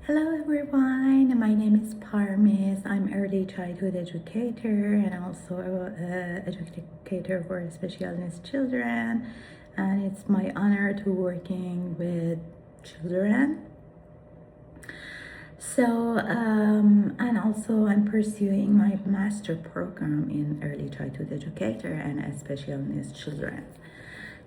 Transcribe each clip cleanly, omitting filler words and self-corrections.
Hello everyone, my name is Parmis. I'm early childhood educator and also educator for special needs children, and it's my honor to working with children. And also I'm pursuing my master program in early childhood educator and special needs children.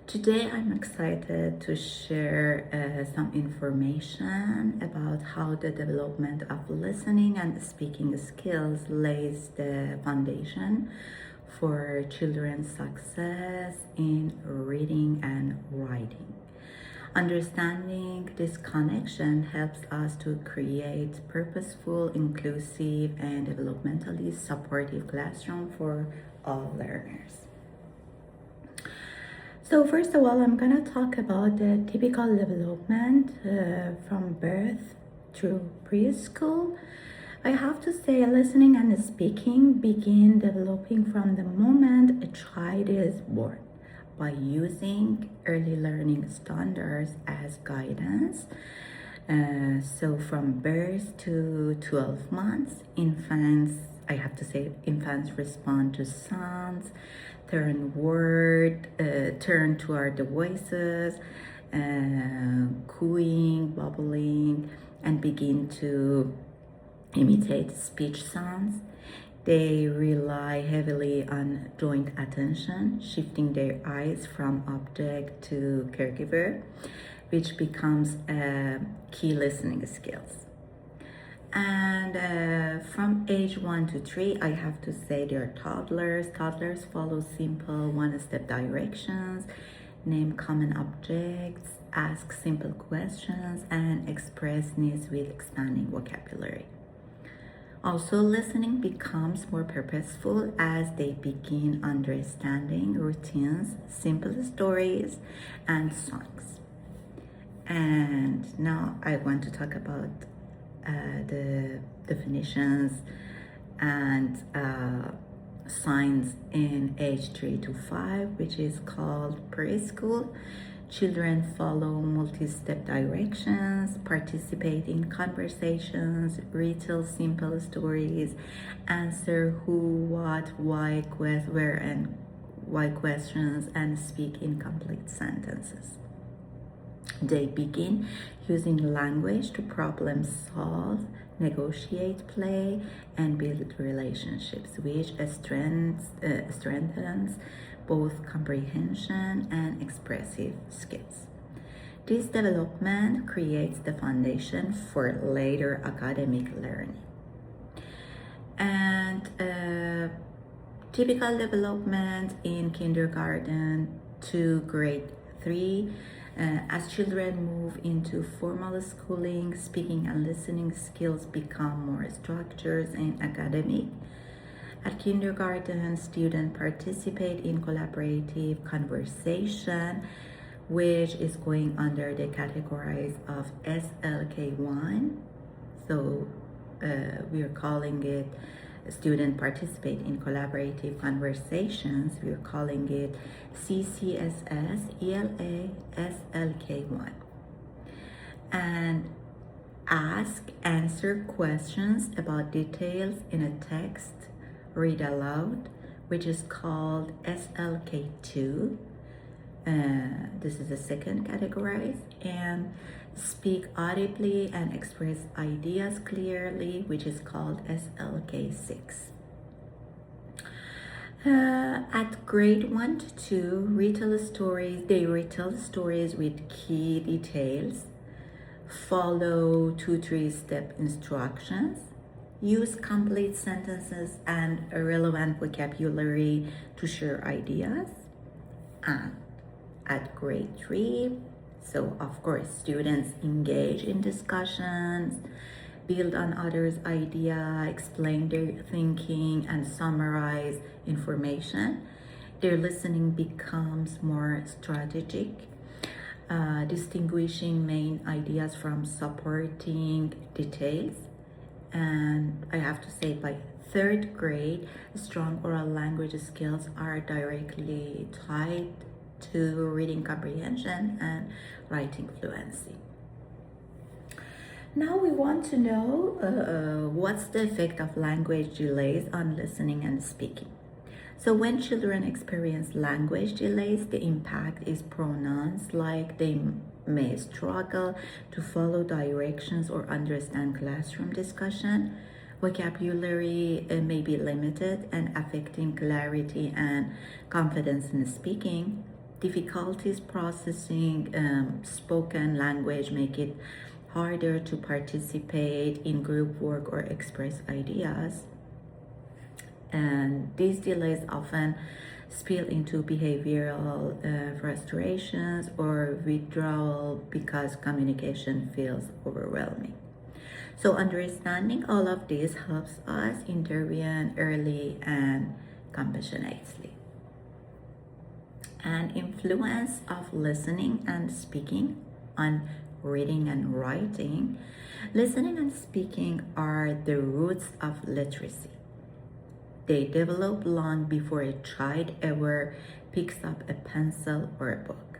Today I'm excited to share some information about how the development of listening and speaking skills lays the foundation for children's success in reading and writing. Understanding this connection helps us to create purposeful, inclusive, and developmentally supportive classroom for all learners. So first of all, I'm gonna talk about the typical development from birth through preschool. I have to say listening and speaking begin developing from the moment a child is born by using early learning standards as guidance. So from birth to 12 months, infants respond to sounds, turn toward the voices, cooing, bubbling, and begin to imitate speech sounds. They rely heavily on joint attention, shifting their eyes from object to caregiver, which becomes a key listening skills. And from age 1 to 3, I have to say they're toddlers. Toddlers follow simple one-step directions, name common objects, ask simple questions, and express needs with expanding vocabulary. Also, listening becomes more purposeful as they begin understanding routines, simple stories, and songs. And now I want to talk about the definitions and signs in age 3 to 5, which is called preschool. Children follow multi-step directions, participate in conversations, retell simple stories, answer who, what, why, where, and why questions, and speak in complete sentences. They begin using language to problem solve, negotiate, play, and build relationships, which strengthens both comprehension and expressive skills. This development creates the foundation for later academic learning. And typical development in kindergarten to grade 3. As children move into formal schooling, speaking and listening skills become more structured and academic. At kindergarten, students participate in collaborative conversation, which is going under the categories of SLK1. So we are calling it student participate in collaborative conversations. We're calling it CCSS, ELA, SLK1. And answer questions about details in a text, read aloud, which is called SLK2. This is the second category. And speak audibly and express ideas clearly, which is called SLK6. At grade 1 to 2, they retell stories with key details, follow 2-3 step instructions, use complete sentences and relevant vocabulary to share ideas. And at grade 3, so of course students engage in discussions, build on others' idea, explain their thinking, and summarize information. Their listening becomes more strategic, distinguishing main ideas from supporting details. And I have to say, by 3rd grade, strong oral language skills are directly tied to reading comprehension and writing fluency. Now we want to know what's the effect of language delays on listening and speaking. So when children experience language delays, the impact is pronounced, like they may struggle to follow directions or understand classroom discussion. Vocabulary may be limited and affecting clarity and confidence in speaking. Difficulties processing spoken language make it harder to participate in group work or express ideas. And these delays often spill into behavioral frustrations or withdrawal because communication feels overwhelming. So understanding all of this helps us intervene early and compassionately. And influence of listening and speaking on reading and writing. Listening and speaking are the roots of literacy. They develop long before a child ever picks up a pencil or a book.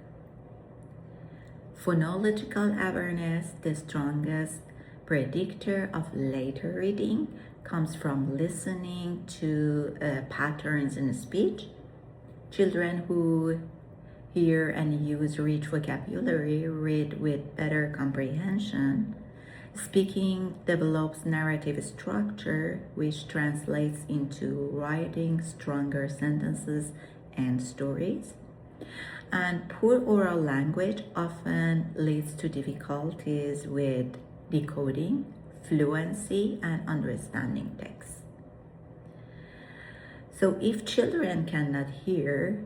Phonological awareness, the strongest predictor of later reading, comes from listening to patterns in speech. Children who hear and use rich vocabulary read with better comprehension. Speaking develops narrative structure, which translates into writing stronger sentences and stories. And poor oral language often leads to difficulties with decoding, fluency, and understanding text. So if children cannot hear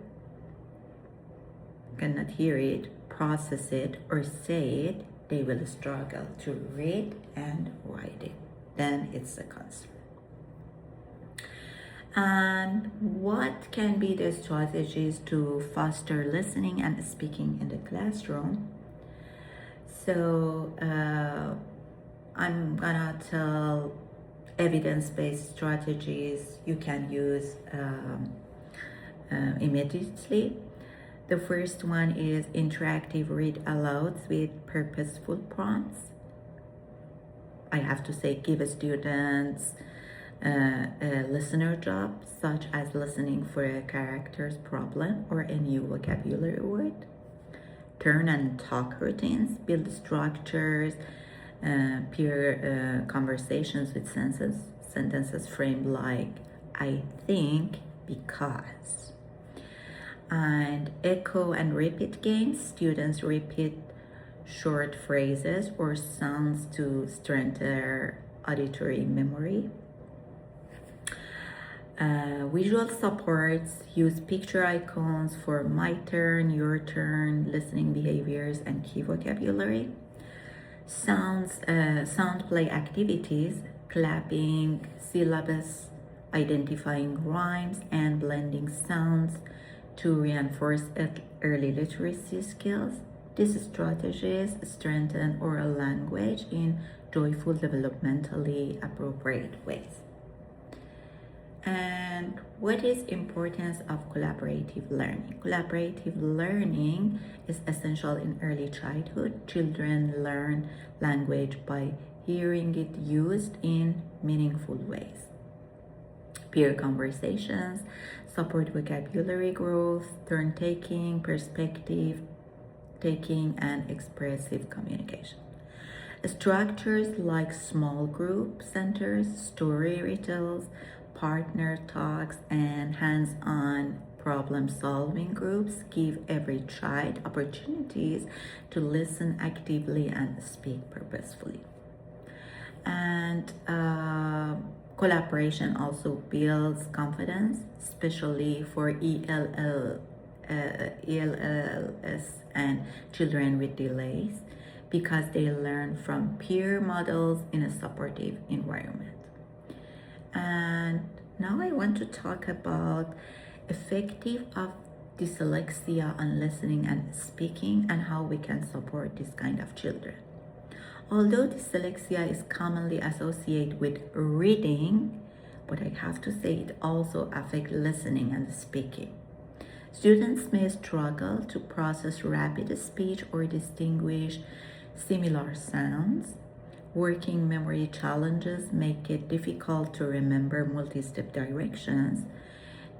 it, process it, or say it, they will struggle to read and write it. Then it's a concern. And what can be the strategies to foster listening and speaking in the classroom? So I'm gonna tell evidence-based strategies you can use immediately. The first one is interactive read alouds with purposeful prompts. I have to say, give students a listener job, such as listening for a character's problem or a new vocabulary word. Turn and talk routines, build structures, peer conversations with sentences framed like I think because. And echo and repeat games, students repeat short phrases or sounds to strengthen their auditory memory. Visual supports, use picture icons for my turn, your turn, listening behaviors, and key vocabulary. Sound play activities, clapping, syllabus, identifying rhymes, and blending sounds to reinforce early literacy skills. These strategies strengthen oral language in joyful, developmentally appropriate ways. And what is importance of collaborative learning? Collaborative learning is essential in early childhood. Children learn language by hearing it used in meaningful ways. Peer conversations support vocabulary growth, turn-taking, perspective taking, and expressive communication. Structures like small group centers, story retells, partner talks, and hands-on problem-solving groups give every child opportunities to listen actively and speak purposefully. And collaboration also builds confidence, especially for ELLs and children with delays, because they learn from peer models in a supportive environment. And now I want to talk about effective of dyslexia on listening and speaking and how we can support this kind of children. Although dyslexia is commonly associated with reading, but I have to say it also affects listening and speaking. Students may struggle to process rapid speech or distinguish similar sounds. Working memory challenges make it difficult to remember multi-step directions.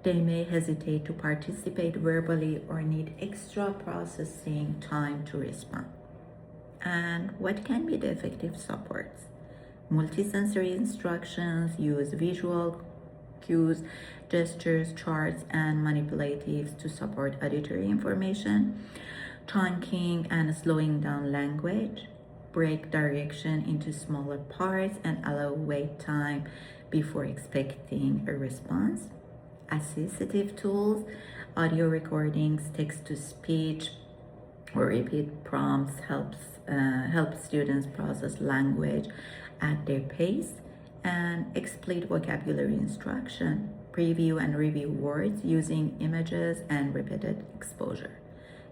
They may hesitate to participate verbally or need extra processing time to respond. And what can be the effective supports? Multisensory instructions use visual cues, gestures, charts, and manipulatives to support auditory information. Chunking and slowing down language. Break direction into smaller parts and allow wait time before expecting a response. Assistive tools, audio recordings, text to speech, or repeat prompts help students process language at their pace. And explicit vocabulary instruction, preview and review words using images and repeated exposure.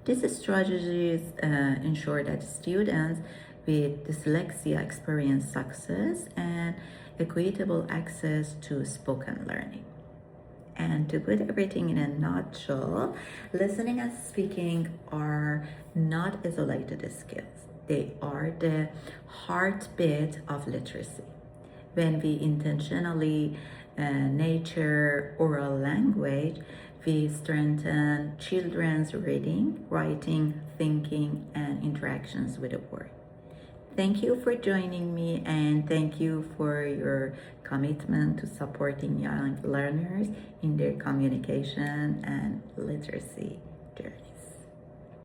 These strategies ensure that students with dyslexia experience success and equitable access to spoken learning. And to put everything in a nutshell, listening and speaking are not isolated skills. They are the heartbeat of literacy. When we intentionally nurture oral language, we strengthen children's reading, writing, thinking, and interactions with the world. Thank you for joining me, and thank you for your commitment to supporting young learners in their communication and literacy.